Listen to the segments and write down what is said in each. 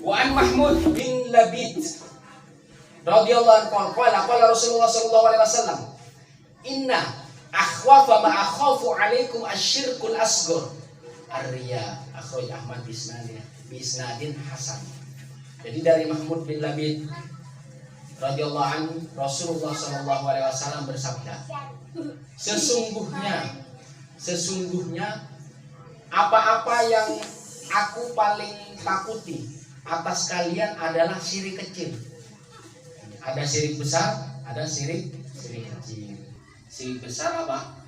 Wa an Mahmud bin Labid radhiyallahu anhu qala Rasulullah sallallahu alaihi wasallam, inna akhwafa ma akhafu alaikum asyirkul asghar ar-riya. Akhraj Ahmad bi isnadin hasan. Jadi dari Mahmud bin Labid radhiyallahu anhu, Rasulullah sallallahu alaihi wasallam bersabda, sesungguhnya apa-apa yang aku paling takuti atas kalian adalah syirik kecil. Ada syirik besar, ada syirik kecil. Syirik besar apa?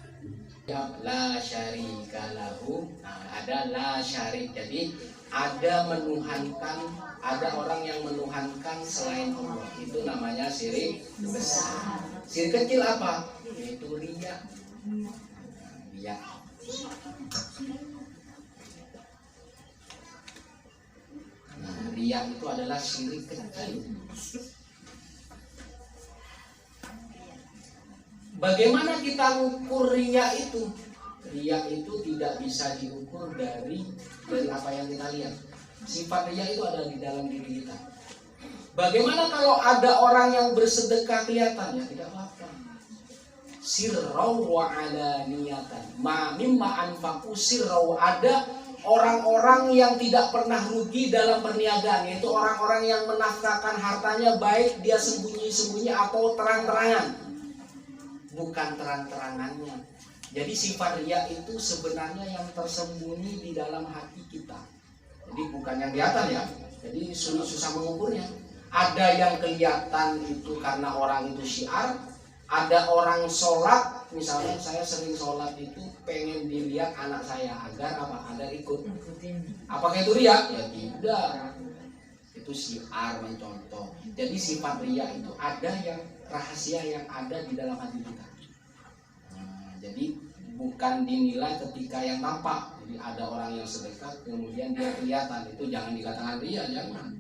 Ya, la syarika lahu. Nah, ada la syarik. Jadi ada orang yang menuhankan selain Allah. Itu namanya syirik besar. Syirik kecil apa? Yaitu riya. Riya. Nah, riya itu adalah syirik kecil. Bagaimana kita ukur riya itu? Riya itu tidak bisa diukur dari apa yang kita lihat. Sifat riya itu ada di dalam diri kita. Bagaimana kalau ada orang yang bersedekah kelihatan? Ya tidak apa-apa. Sirrau wa alaniyatan. Ma mimma anfaqu sirrau. Ada orang-orang yang tidak pernah rugi dalam perniagaan, yaitu orang-orang yang menafkahkan hartanya baik dia sembunyi-sembunyi atau terang-terangan. Bukan terang-terangannya. Jadi sifat riya itu sebenarnya yang tersembunyi di dalam hati kita. Jadi bukan yang kelihatan ya. Jadi susah mengukurnya. Ada yang kelihatan itu karena orang itu syiar. Ada orang sholat, misalnya saya sering sholat itu pengen dilihat anak saya agar apa? Agar ikut. Apakah itu riya? Ya tidak. Itu syiar, mencontoh. Jadi sifat riya itu ada yang rahasia yang ada di dalam hati kita. Nah, jadi bukan dinilai ketika yang tampak. Jadi ada orang yang sedekah kemudian dia kelihatan, itu jangan dikatakan riya, jangan.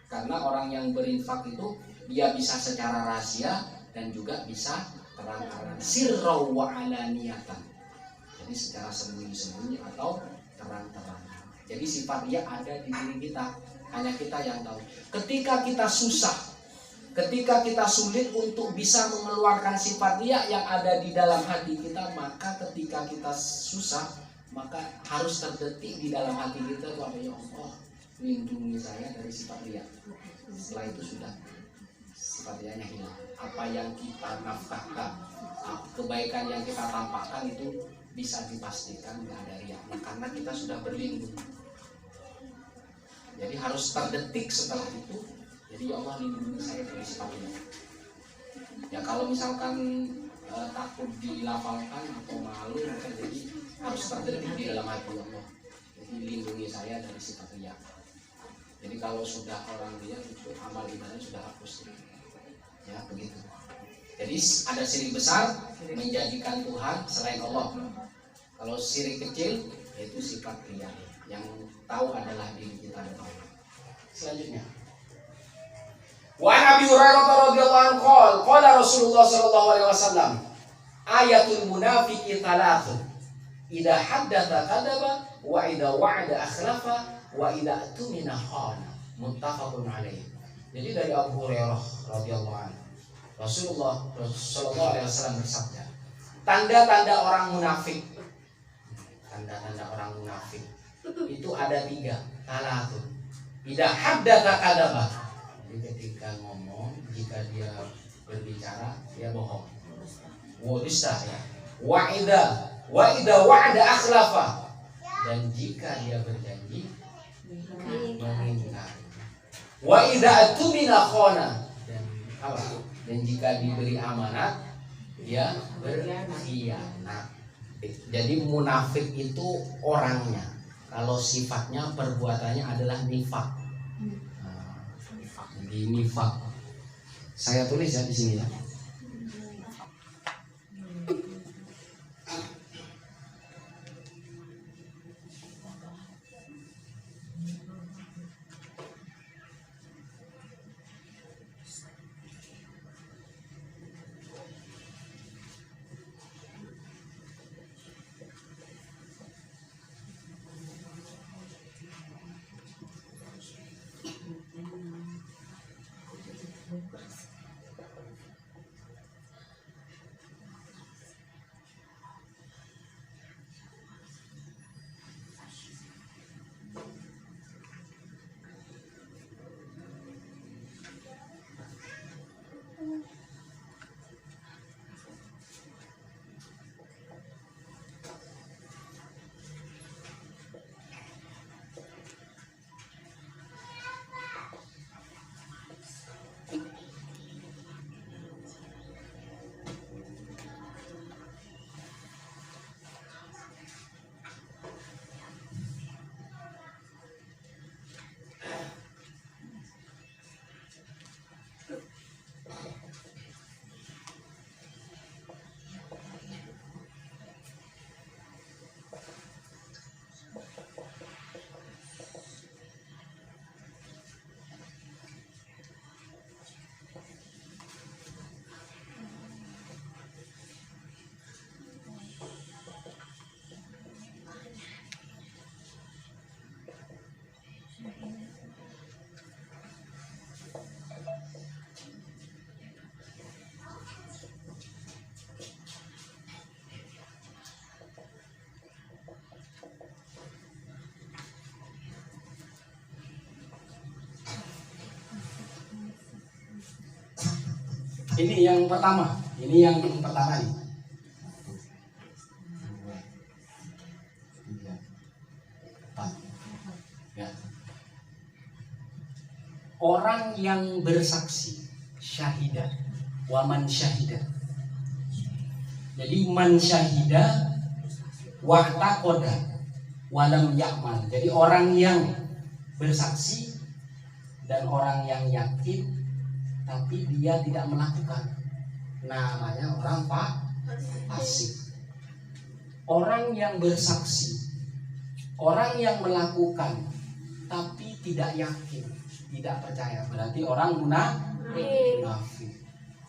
Karena orang yang berinfak itu dia bisa secara rahasia dan juga bisa terang-terangan. Sirrau wa alaniyatan. Jadi secara sembunyi-sembunyi atau terang-terangan. Jadi sifat riya ada di diri kita, hanya kita yang tahu. Ketika kita susah, ketika kita sulit untuk bisa mengeluarkan sifat riya yang ada di dalam hati kita, maka ketika kita susah, maka harus terdetik di dalam hati kita, ya Allah, lindungi saya dari sifat riya. Setelah itu sudah sifat riyanya hilang. Apa yang kita nafkahkan, kebaikan yang kita tampakkan itu bisa dipastikan tidak ada riya, karena kita sudah berlindung. Jadi harus terdetik setelah itu. Jadi ya Allah lindungi saya dari sifat ini. Ya kalau misalkan takut dilafalkan atau malu, maka jadi harus terdetik di dalam hati Allah. Jadi lindungi saya dari sifat riya. Jadi kalau sudah orang riya itu amal ibadahnya sudah hapus. Ya begitu. Jadi ada syirik besar menjadikan Tuhan selain Allah. Kalau syirik kecil yaitu sifat riya. Yang tahu adalah diri kita dan Allah. Selanjutnya. Wa Nabi Hurairah radhiyallahu anhu qala Rasulullah sallallahu alaihi wasallam, ayatul munafiqi thalathun, idza haddatsa kadzaba wa idza wa'ada akhlafa wa idza tumina khana. Muttafaqun alaih. Jadi dari Abu Hurairah radhiyallahu anhu, Rasulullah sallallahu alaihi wasallam bersabda, tanda-tanda orang munafik. Tanda-tanda orang munafik itu ada 3. Thalathun. Idza haddatsa kadzaba. Jadi ketika ngomong, jika dia berbicara, dia bohong. Dusta ya. Wa idza wa'ada akhlafa. Dan jika dia berjanji, mengingkari. Wa idza atumina khana. Dan apa? Dan jika diberi amanat, dia berkhianat. Jadi munafik itu orangnya. Kalau sifatnya, perbuatannya adalah nifak. Di nifak. Saya tulis ya di sini ya. Ini yang pertama. Ini yang pertama nih. Ya. Orang yang bersaksi, syahidah, waman syahidah. Jadi man syahidah wa'taqoda walam ya'mal. Jadi orang yang bersaksi dan orang yang yakin tapi dia tidak melakukan, namanya orang fasik. Orang yang bersaksi, orang yang melakukan tapi tidak yakin, tidak percaya, berarti orang munafik.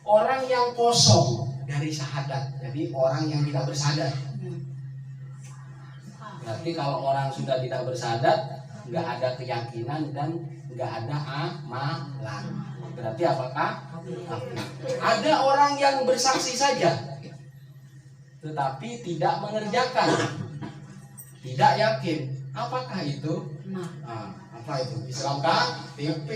Orang yang kosong dari syahadat, jadi orang yang tidak bersyahadat. Berarti kalau orang sudah tidak bersyahadat, nggak ada keyakinan dan nggak ada amalan. Berarti apakah? Ada orang yang bersaksi saja, tetapi tidak mengerjakan, tidak yakin. Apakah itu? Apa itu? Islam KTP.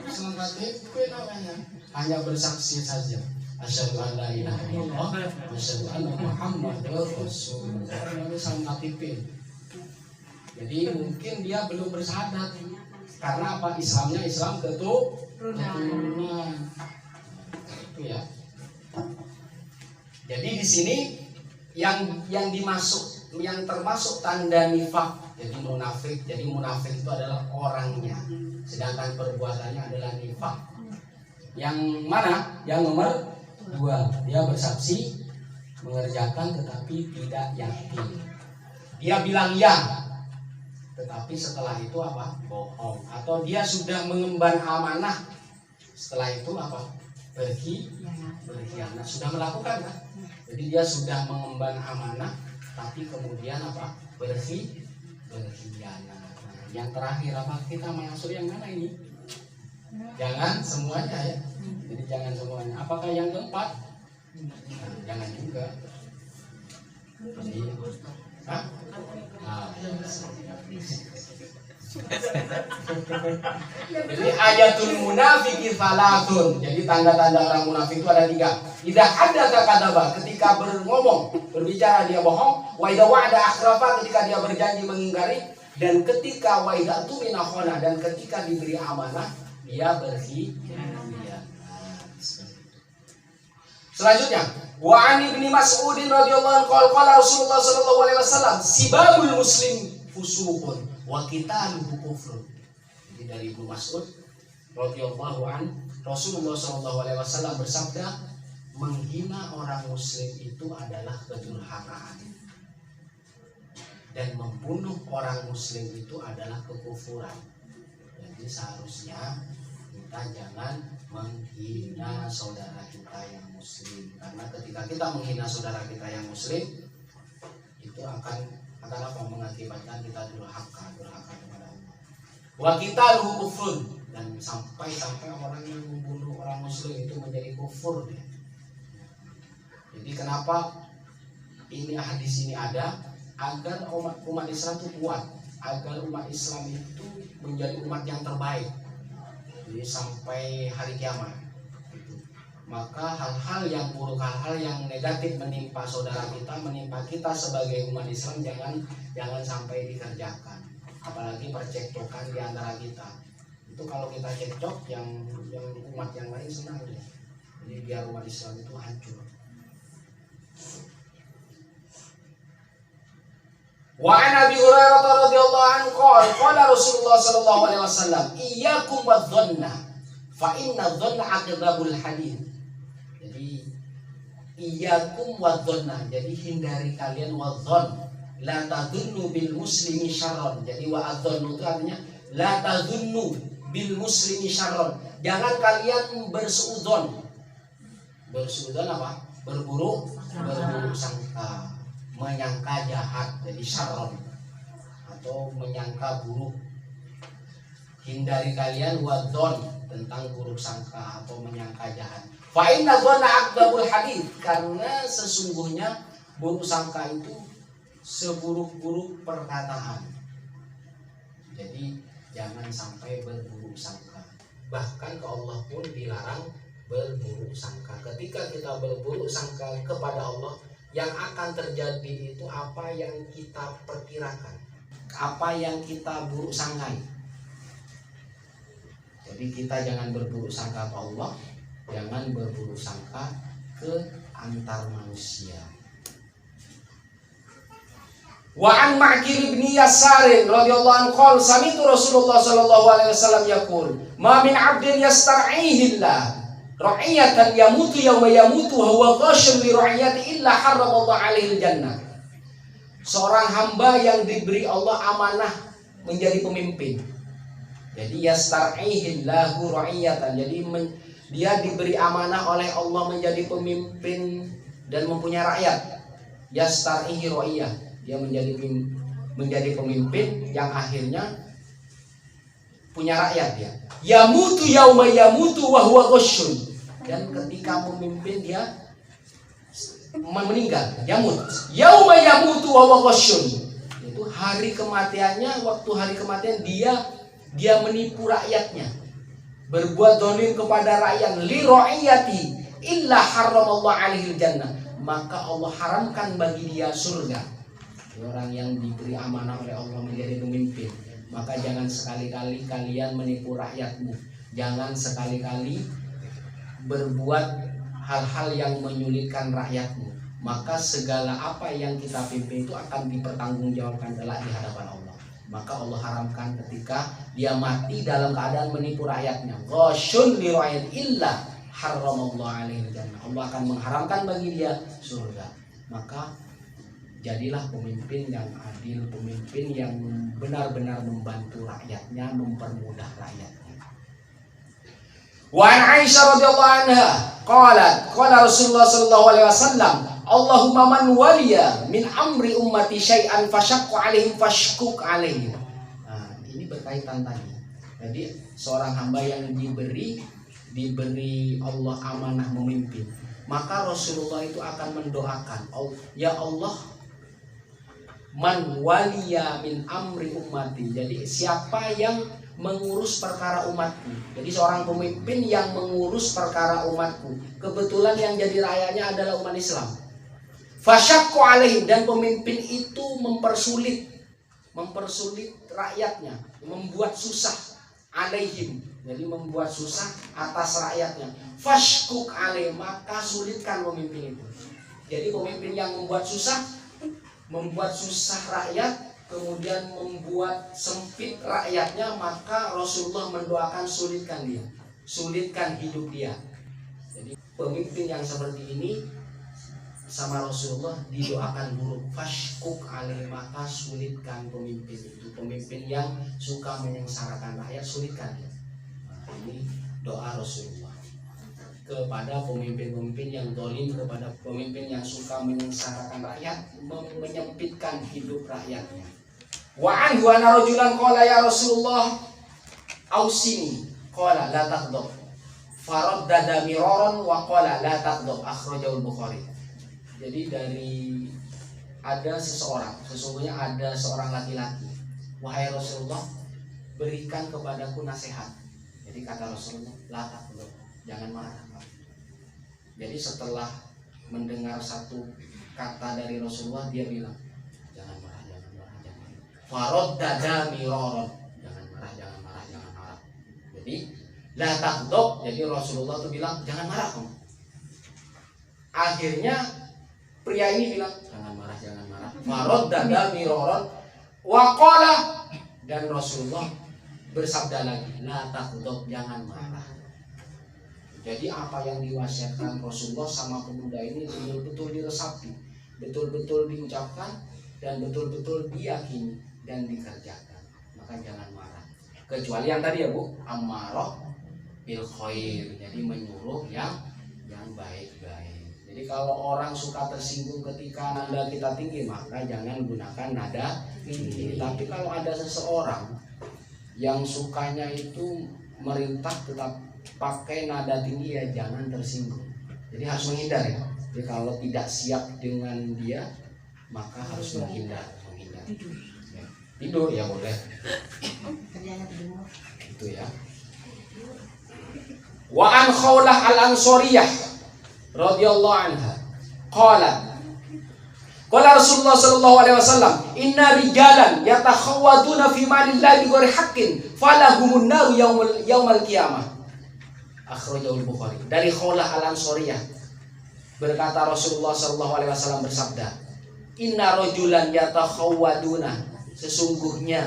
Islam KTP namanya. Hanya bersaksi saja. Asyhadu an la ilaha illallah, asyhadu anna Muhammadar Rasulullah. Islam KTP. Jadi mungkin dia belum bersyahadat. Karena apa? Islamnya Islam keturunan. Itu ya. Jadi di sini yang dimasuk, yang termasuk tanda nifak, jadi munafik. Jadi munafik itu adalah orangnya, sedangkan perbuatannya adalah nifak. Yang mana? Yang nomor 2, dia bersaksi, mengerjakan tetapi tidak yakin. Dia bilang ya, tetapi setelah itu apa? Bohong. Atau dia sudah mengemban amanah, setelah itu apa? Berkhianat. Sudah melakukan kan? Jadi dia sudah mengemban amanah, tapi kemudian apa? Berkhianat. Nah, yang terakhir apa? Kita masuk yang mana ini? Jangan semuanya ya. Jadi jangan semuanya. Apakah yang keempat? Nah, jangan juga. Jadi, jadi ayatul munafiki salatun. Jadi tanda-tanda orang munafik itu ada 3. Idza haddatsa kadzaba, ketika berngomong, berbicara dia bohong. Wa idza wa'ada akhrafa, ketika dia berjanji mengingkari. Dan ketika wa idza tumina khana, dan ketika diberi amanah dia berkhianat. Selanjutnya, wa an ibni Mas'ud radhiyallahu anhu qala Rasulullah sallallahu alaihi wasallam, sibabul muslim fusuqun wa qitaluhu kufrun. Jadi dari Ibnu Mas'ud radhiyallahu anhu, Rasulullah sallallahu alaihi wasallam bersabda, menghina orang muslim itu adalah kedurhakaan, dan membunuh orang muslim itu adalah kekufuran. Jadi seharusnya kita jangan menghina saudara kita yang muslim, karena ketika kita menghina saudara kita yang muslim itu akan apa? Mengakibatkan kita durhaka kepada Allah. Wa qitaluhu kufrun, dan sampai orang yang membunuh orang muslim itu menjadi kufur ya. Jadi kenapa ini hadis ini ada? Agar umat Islam itu kuat, agar umat Islam itu menjadi umat yang terbaik. Jadi sampai hari kiamat. Maka hal-hal yang buruk, hal-hal yang negatif menimpa saudara kita, menimpa kita sebagai umat Islam, jangan sampai dikerjakan. Apalagi percekcokan di antara kita. Itu kalau kita cekcok, yang umat yang lain senang deh. Jadi biar umat Islam itu hancur. Wa an Abi Hurairah radhiyallahu anhu qala Rasulullah sallallahu alaihi wasallam, iyyakum wadh-dhanna fa inna dhanna aqdabul hadith. Jadi iyyakum wadh-dhanna, jadi hindari kalian wadh-dhann, la tadhunnu bil muslimi syarran. Jadi wa adh-dhannu itu artinya la tadhunnu bil muslimi syarran. Jangan kalian bersuudzon. Bersuudzon apa? Berburuk sangka, menyangka jahat, jadi syarron, atau menyangka buruk. Hindari kalian wadhon, tentang buruk sangka atau menyangka jahat. Fa inna dhanna aqdabul hadith, karena sesungguhnya buruk sangka itu seburuk-buruk perkataan. Jadi jangan sampai berburuk sangka. Bahkan ke Allah pun dilarang berburuk sangka. Ketika kita berburuk sangka kepada Allah, yang akan terjadi itu apa yang kita perkirakan, apa yang kita buruk sangkai. Jadi kita jangan berburuk sangka ke Allah, jangan berburuk sangka ke antar manusia. Wa an Ma'qil bin Yasar radhiyallahu anhu qala sami'tu Rasulullah sallallahu alaihi wasallam yaqul ma min 'abdin yastar'ihi Allah ra'iyatan yamutu yawma yamutu huwa ghashun li ra'iyati illa harramallahu alaihi jannah. Seorang hamba yang diberi Allah amanah menjadi pemimpin. Jadi yastar'ihi Allahu ra'iyatan. Jadi dia diberi amanah oleh Allah menjadi pemimpin dan mempunyai rakyat. Yastar'ihi ra'iyah. Dia menjadi pemimpin yang akhirnya punya rakyat dia. Yamutu yauma yamutu wa huwa ghashun. Dan ketika memimpin dia meninggal. Yamut. Yauma yamutu wa huwa ghashun. Itu hari kematiannya, waktu hari kematian dia menipu rakyatnya. Berbuat zalim kepada rakyat, li ra'iyati illa harramallahu alaihi jannah. Maka Allah haramkan bagi dia surga. Orang yang diberi amanah oleh Allah menjadi pemimpin, maka jangan sekali-kali kalian menipu rakyatmu. Jangan sekali-kali berbuat hal-hal yang menyulitkan rakyatmu. Maka segala apa yang kita pimpin itu akan dipertanggungjawabkan kelak di hadapan Allah. Maka Allah haramkan ketika dia mati dalam keadaan menipu rakyatnya. Ghashun li ra'iyat illa harramallahu alaihi jannah. Allah akan mengharamkan bagi dia surga. Maka jadilah pemimpin yang adil, pemimpin yang benar-benar membantu rakyatnya, mempermudah rakyatnya. Wa an Aisyah radhiyallahu anha qalat qala Rasulullah sallallahu alaihi wasallam Allahumma man waliya min amri ummati syai'an fashaqqa alaihim fashkuk alaihim. Nah, ini berkaitan tadi. Jadi seorang hamba yang diberi Allah amanah memimpin, maka Rasulullah itu akan mendoakan, ya Allah, man waliya min amri ummati. Jadi siapa yang mengurus perkara umatku. Jadi seorang pemimpin yang mengurus perkara umatku. Kebetulan yang jadi rakyatnya adalah umat Islam. Fasyaqqa alaihim, dan pemimpin itu mempersulit rakyatnya, membuat susah alaihim. Jadi membuat susah atas rakyatnya. Fashkuk alaihim, maka sulitkan pemimpin itu. Jadi pemimpin yang membuat susah rakyat, kemudian membuat sempit rakyatnya, maka Rasulullah mendoakan sulitkan hidup dia. Jadi pemimpin yang seperti ini sama Rasulullah didoakan buruk. Fashkuk alaih, maka sulitkan pemimpin itu. Pemimpin yang suka menyengsarakan rakyat, sulitkan dia. Nah, ini doa Rasulullah kepada pemimpin-pemimpin yang zalim, kepada pemimpin yang suka menyengsarakan rakyat, menyempitkan hidup rakyatnya. Wa anhu anna rajulan qala ya Rasulullah ausini qala la taghdab faraddada miraran wa qala la taghdab, akhrajahu al-Bukhari. Jadi sesungguhnya ada seorang laki-laki, wahai Rasulullah, berikan kepadaku nasihat. Jadi kata Rasulullah, la taghdab, jangan marah. Jadi setelah mendengar satu kata dari Rasulullah, dia bilang, jangan marah. Faraddada miraran, jangan marah. Jadi la taghdab, jadi Rasulullah itu bilang, jangan marah kamu. Akhirnya pria ini bilang, jangan marah. Faraddada miraran wa qala, dan Rasulullah bersabda lagi, la taghdab, jangan marah. Jadi apa yang diwasiatkan Rasulullah sama pemuda ini betul-betul diresapi, betul-betul diucapkan, dan betul-betul diyakini dan dikerjakan. Maka jangan marah. Kecuali yang tadi ya Bu, ammarah bil khair, jadi menyuruh yang baik-baik. Jadi kalau orang suka tersinggung ketika nada kita tinggi, maka jangan gunakan nada tinggi. Tapi kalau ada seseorang yang sukanya itu merintah tetap pakai nada tinggi, ya jangan tersinggung. Jadi harus menghindar ya. Jadi kalau tidak siap dengan dia, maka harus menghindar. Tidur ya boleh. Itu ya. Wa an Khawlah Al-Ansariyah radhiyallahu anha qalat qala Rasulullah sallallahu alaihi wasallam inna rijalan yatakhawaduna fi malillahi bighairi haqqin falahumun naru yaumal qiyamah. Akhrajahu Bukhari. Dari Khawlah Al-Ansariyah berkata Rasulullah sallallahu alaihi wasallam bersabda, inna rajulan yatakhawaduna, sesungguhnya,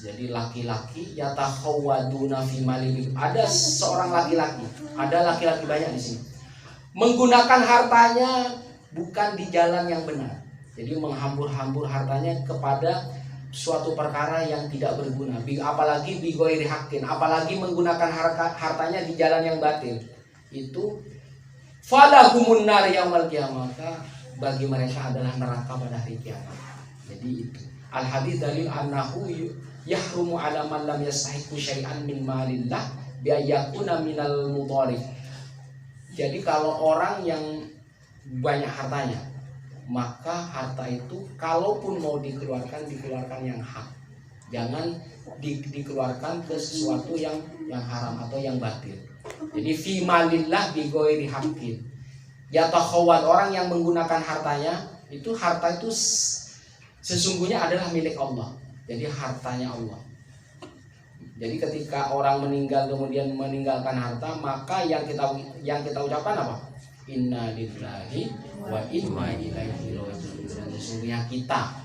jadi laki-laki yatakhawaduna fi malillahi, ada seorang laki-laki, ada laki-laki banyak di sini, menggunakan hartanya bukan di jalan yang benar. Jadi menghambur-hambur hartanya kepada suatu perkara yang tidak berguna, apalagi bighairi haqqin, apalagi menggunakan hartanya di jalan yang batil. Itu falahumun nar yaumal qiyamah, bagi mereka adalah neraka pada hari kiamat. Jadi itu al hadits dalil annahu yahrumu ala man lam yastahiqu syai'an min malillah bi ayyakuna minal mudharif. Jadi kalau orang yang banyak hartanya, maka harta itu kalaupun mau dikeluarkan yang hak, jangan dikeluarkan ke sesuatu yang haram atau yang batil. Jadi fi malillah bi ghairi haqqin. Yatakhawad, orang yang menggunakan hartanya itu, harta itu sesungguhnya adalah milik Allah. Jadi hartanya Allah. Jadi ketika orang meninggal kemudian meninggalkan harta, maka yang kita ucapkan apa? Inna lillahi wa inna ilaihi raji'un. Dan sesungguhnya kita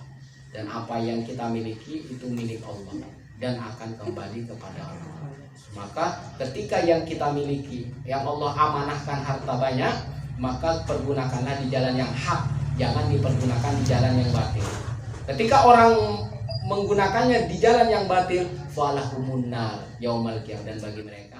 dan apa yang kita miliki itu milik Allah dan akan kembali kepada Allah. Maka ketika yang kita miliki, yang Allah amanahkan harta banyak, maka pergunakanlah di jalan yang hak, jangan dipergunakan di jalan yang batil. Ketika orang menggunakannya di jalan yang batil, falahumun nar yaumal qiyamah, dan bagi mereka